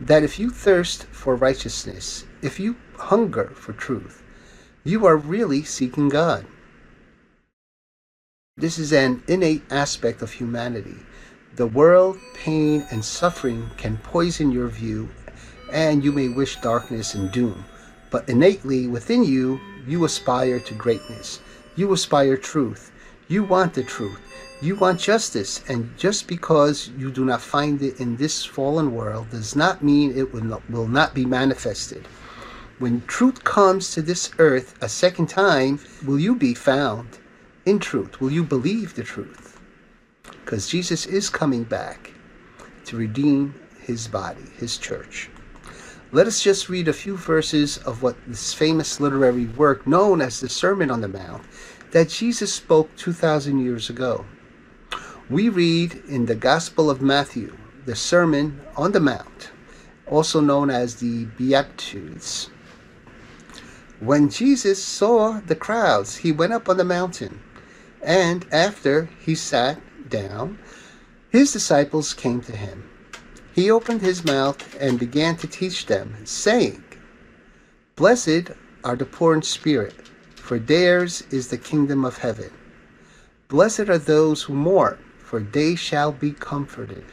that if you thirst for righteousness, if you hunger for truth, you are really seeking God. This is an innate aspect of humanity. The world, pain, and suffering can poison your view, and you may wish darkness and doom. But innately within you, you aspire to greatness. You aspire truth. You want the truth. You want justice. And just because you do not find it in this fallen world does not mean it will not be manifested. When truth comes to this earth a second time, will you be found in truth? Will you believe the truth? Because Jesus is coming back to redeem his body, his church. Let us just read a few verses of what this famous literary work known as the Sermon on the Mount that Jesus spoke 2,000 years ago. We read in the Gospel of Matthew, the Sermon on the Mount, also known as the Beatitudes. When Jesus saw the crowds, he went up on the mountain, and after he sat down, his disciples came to him. He opened his mouth and began to teach them, saying, "Blessed are the poor in spirit, for theirs is the kingdom of heaven. Blessed are those who mourn, for they shall be comforted.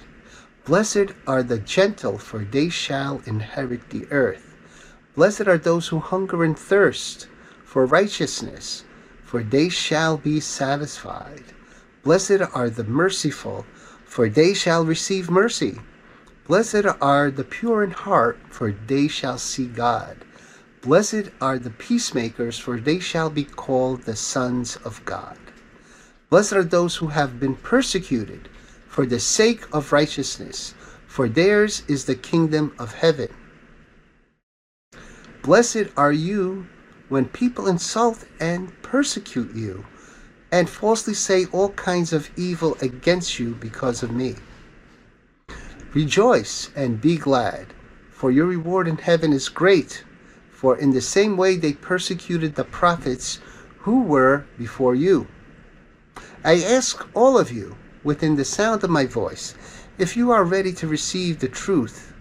Blessed are the gentle, for they shall inherit the earth. Blessed are those who hunger and thirst for righteousness, for they shall be satisfied. Blessed are the merciful, for they shall receive mercy. Blessed are the pure in heart, for they shall see God. Blessed are the peacemakers, for they shall be called the sons of God. Blessed are those who have been persecuted for the sake of righteousness, for theirs is the kingdom of heaven. Blessed are you when people insult and persecute you, and falsely say all kinds of evil against you because of me. Rejoice and be glad, for your reward in heaven is great, for in the same way they persecuted the prophets who were before you. I ask all of you, within the sound of my voice, if you are ready to receive the truth,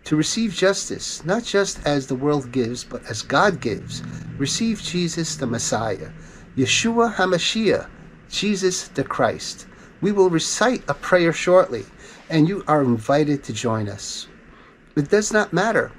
to receive justice, not just as the world gives, but as God gives. Receive Jesus the Messiah, Yeshua HaMashiach, Jesus the Christ. We will recite a prayer shortly, and you are invited to join us. It does not matter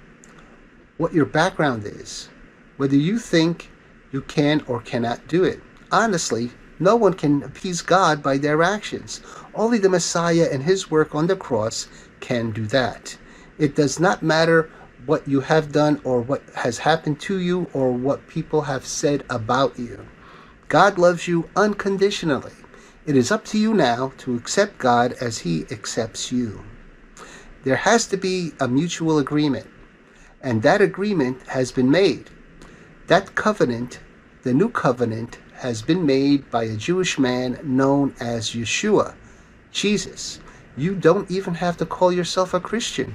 what your background is, whether you think you can or cannot do it. Honestly, no one can appease God by their actions. Only the Messiah and his work on the cross can do that. It does not matter what you have done or what has happened to you or what people have said about you. God loves you unconditionally. It is up to you now to accept God as he accepts you. There has to be a mutual agreement, and that agreement has been made. That covenant, the new covenant, has been made by a Jewish man known as Yeshua, Jesus. You don't even have to call yourself a Christian.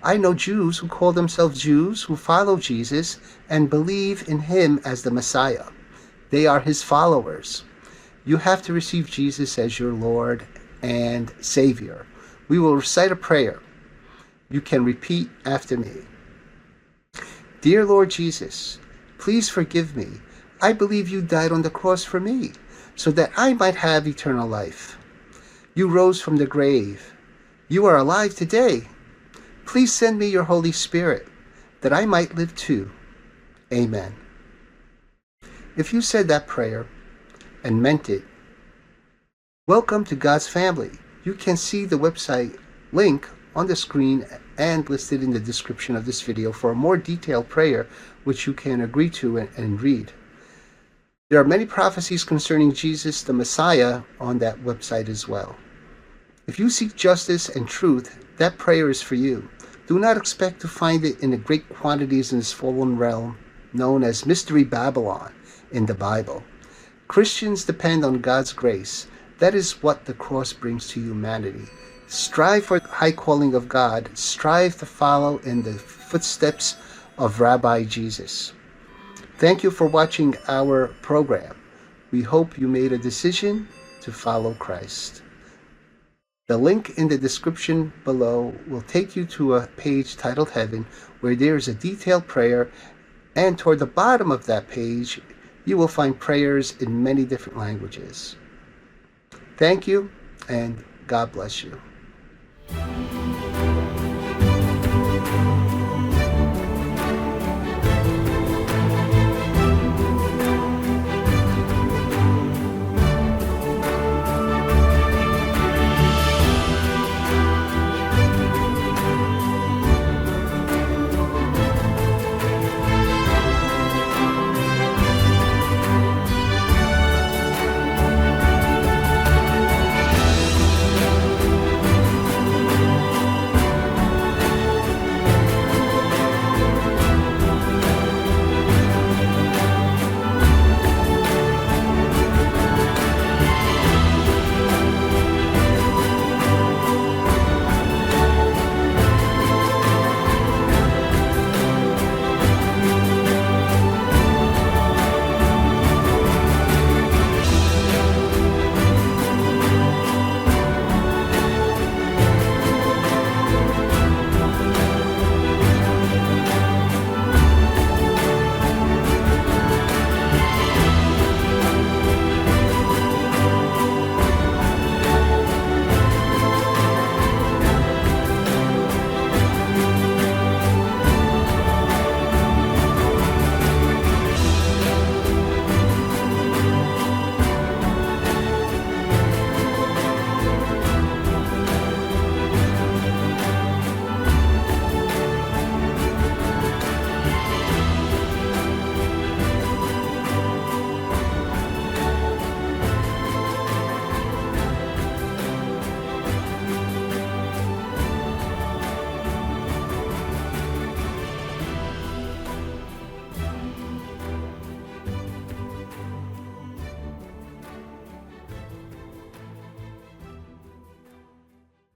I know Jews who call themselves Jews, who follow Jesus and believe in him as the Messiah. They are his followers. You have to receive Jesus as your Lord and Savior. We will recite a prayer. You can repeat after me. Dear Lord Jesus, please forgive me. I believe you died on the cross for me, so that I might have eternal life. You rose from the grave. You are alive today. Please send me your Holy Spirit, that I might live too. Amen. If you said that prayer and meant it, welcome to God's family. You can see the website link on the screen and listed in the description of this video for a more detailed prayer, which you can agree to and read. There are many prophecies concerning Jesus, the Messiah, on that website as well. If you seek justice and truth, that prayer is for you. Do not expect to find it in the great quantities in this fallen realm known as Mystery Babylon in the Bible. Christians depend on God's grace. That is what the cross brings to humanity. Strive for the high calling of God. Strive to follow in the footsteps of Rabbi Jesus. Thank you for watching our program. We hope you made a decision to follow Christ. The link in the description below will take you to a page titled Heaven, where there is a detailed prayer, and toward the bottom of that page you will find prayers in many different languages. Thank you, and God bless you.